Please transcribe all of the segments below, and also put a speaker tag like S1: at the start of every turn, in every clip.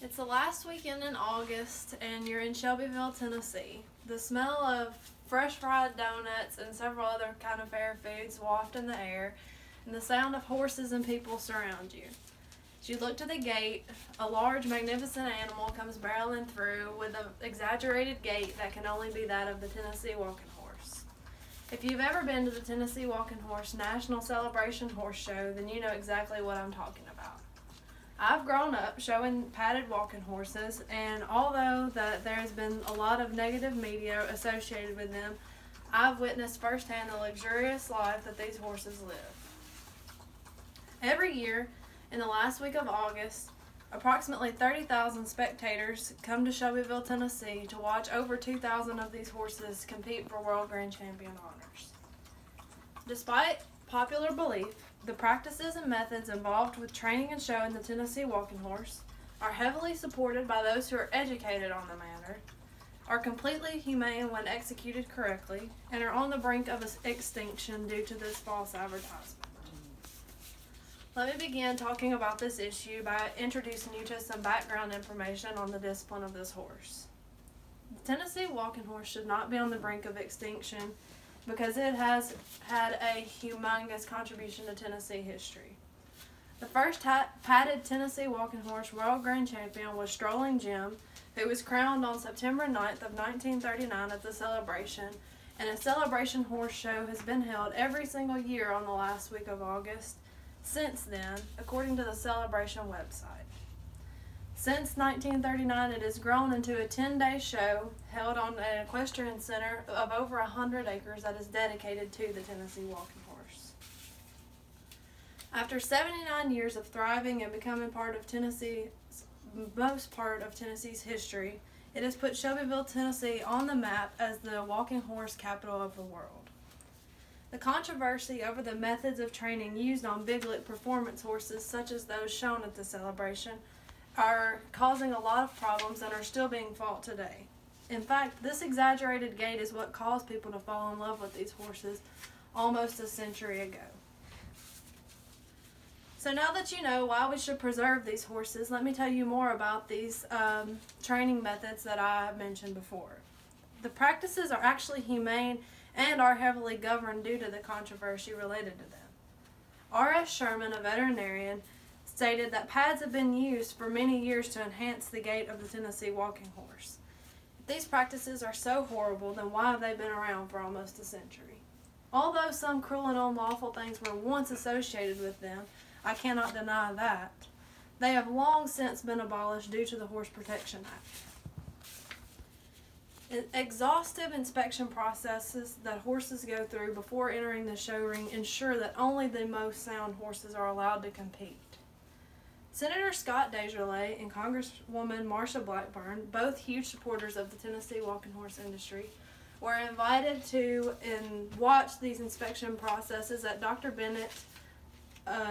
S1: It's the last weekend in August, and you're in Shelbyville, Tennessee. The smell of fresh fried donuts and several other kind of fair foods waft in the air, and the sound of horses and people surround you. As you look to the gate, a large, magnificent animal comes barreling through with an exaggerated gait that can only be that of the Tennessee Walking Horse. If you've ever been to the Tennessee Walking Horse National Celebration Horse Show, then you know exactly what I'm talking about. I've grown up showing padded walking horses, and although there has been a lot of negative media associated with them, I've witnessed firsthand the luxurious life that these horses live. Every year, in the last week of August, approximately 30,000 spectators come to Shelbyville, Tennessee to watch over 2,000 of these horses compete for World Grand Champion honors. Despite popular belief, the practices and methods involved with training and showing the Tennessee Walking Horse are heavily supported by those who are educated on the matter, are completely humane when executed correctly, and are on the brink of extinction due to this false advertisement. Let me begin talking about this issue by introducing you to some background information on the discipline of this horse. The Tennessee Walking Horse should not be on the brink of extinction because it has had a humongous contribution to Tennessee history. The first padded Tennessee Walking Horse World Grand Champion was Strolling Jim, who was crowned on September 9th of 1939 at the celebration, and a celebration horse show has been held every single year on the last week of August since then, according to the celebration website. Since 1939, it has grown into a 10-day show held on an equestrian center of over 100 acres that is dedicated to the Tennessee Walking Horse. After 79 years of thriving and becoming most part of Tennessee's history, it has put Shelbyville, Tennessee on the map as the walking horse capital of the world. The controversy over the methods of training used on big lick performance horses, such as those shown at the celebration, are causing a lot of problems and are still being fought today. In fact, this exaggerated gait is what caused people to fall in love with these horses almost a century ago. So now that you know why we should preserve these horses, let me tell you more about these training methods that I mentioned before. The practices are actually humane and are heavily governed due to the controversy related to them. R.S. Sherman, a veterinarian, stated that pads have been used for many years to enhance the gait of the Tennessee Walking Horse. If these practices are so horrible, then why have they been around for almost a century? Although some cruel and unlawful things were once associated with them, I cannot deny that. They have long since been abolished due to the Horse Protection Act. Exhaustive inspection processes that horses go through before entering the show ring ensure that only the most sound horses are allowed to compete. Senator Scott Desjardins and Congresswoman Marsha Blackburn, both huge supporters of the Tennessee walking horse industry, were invited to watch these inspection processes at Dr.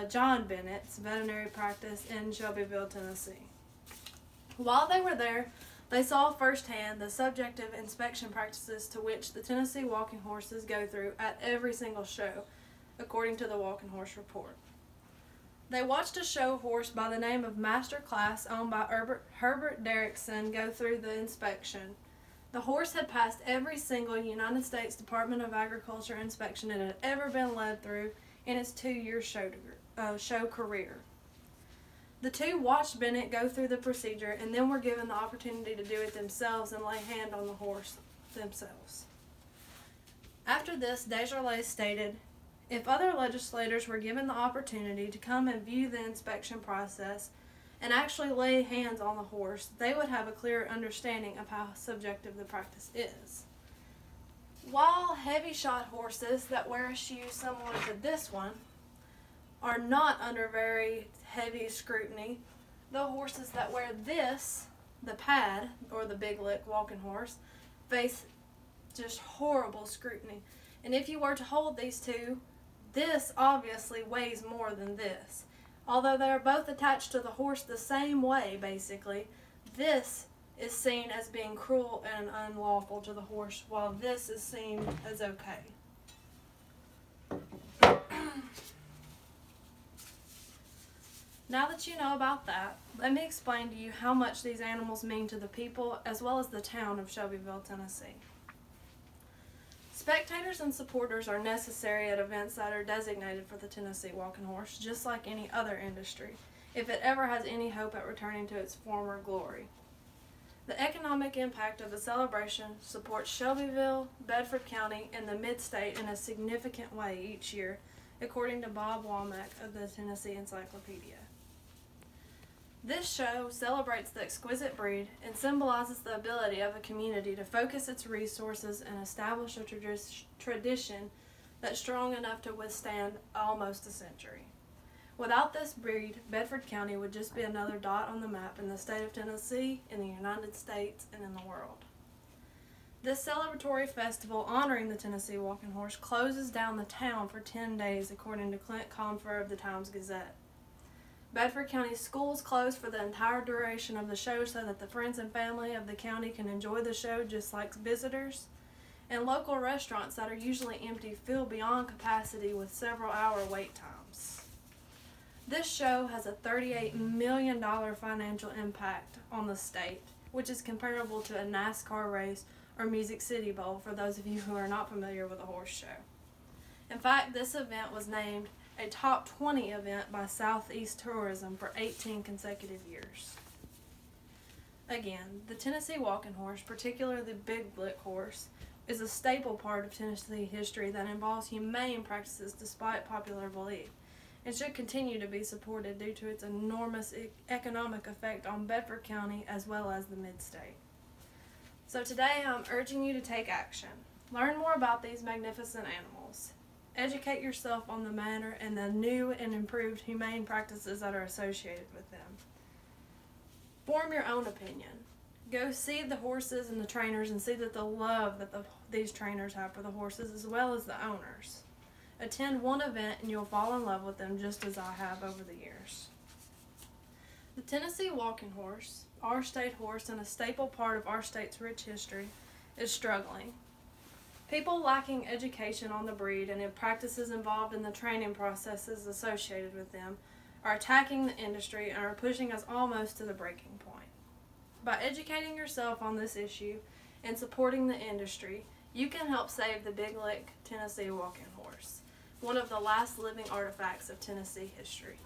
S1: John Bennett's veterinary practice in Shelbyville, Tennessee. While they were there, they saw firsthand the subjective inspection practices to which the Tennessee walking horses go through at every single show, according to the Walking Horse Report. They watched a show horse by the name of Master Class, owned by Herbert Derrickson, go through the inspection. The horse had passed every single United States Department of Agriculture inspection it had ever been led through in its 2-year show career. The two watched Bennett go through the procedure and then were given the opportunity to do it themselves and lay hand on the horse themselves. After this, Desjardins stated, "If other legislators were given the opportunity to come and view the inspection process and actually lay hands on the horse, they would have a clearer understanding of how subjective the practice is." While heavy-shod horses that wear a shoe similar to this one are not under very heavy scrutiny, the horses that wear this, the pad, or the big lick walking horse, face just horrible scrutiny. And if you were to hold these two, this obviously weighs more than this. Although they are both attached to the horse the same way, basically, this is seen as being cruel and unlawful to the horse, while this is seen as okay. Now that you know about that, let me explain to you how much these animals mean to the people as well as the town of Shelbyville, Tennessee. Spectators and supporters are necessary at events that are designated for the Tennessee Walking Horse, just like any other industry, if it ever has any hope at returning to its former glory. The economic impact of the celebration supports Shelbyville, Bedford County, and the Mid-State in a significant way each year, according to Bob Womack of the Tennessee Encyclopedia. This show celebrates the exquisite breed and symbolizes the ability of a community to focus its resources and establish a tradition that's strong enough to withstand almost a century. Without this breed, Bedford County would just be another dot on the map in the state of Tennessee, in the United States, and in the world. This celebratory festival honoring the Tennessee Walking Horse closes down the town for 10 days, according to Clint Confer of the Times-Gazette. Bedford County schools close for the entire duration of the show so that the friends and family of the county can enjoy the show just like visitors, and local restaurants that are usually empty fill beyond capacity with several-hour wait times. This show has a $38 million financial impact on the state, which is comparable to a NASCAR race or Music City Bowl for those of you who are not familiar with a horse show. In fact, this event was named a top 20 event by Southeast Tourism for 18 consecutive years. Again, the Tennessee Walking Horse, particularly the Big Lick horse, is a staple part of Tennessee history that involves humane practices despite popular belief, and should continue to be supported due to its enormous economic effect on Bedford County as well as the Mid-State. So today I'm urging you to take action. Learn more about these magnificent animals. Educate yourself on the manner and the new and improved humane practices that are associated with them. Form your own opinion. Go see the horses and the trainers and see that the love that these trainers have for the horses as well as the owners. Attend one event and you'll fall in love with them just as I have over the years. The Tennessee Walking Horse, our state horse and a staple part of our state's rich history, is struggling. People lacking education on the breed and in practices involved in the training processes associated with them are attacking the industry and are pushing us almost to the breaking point. By educating yourself on this issue and supporting the industry, you can help save the Big Lick Tennessee Walking Horse, one of the last living artifacts of Tennessee history.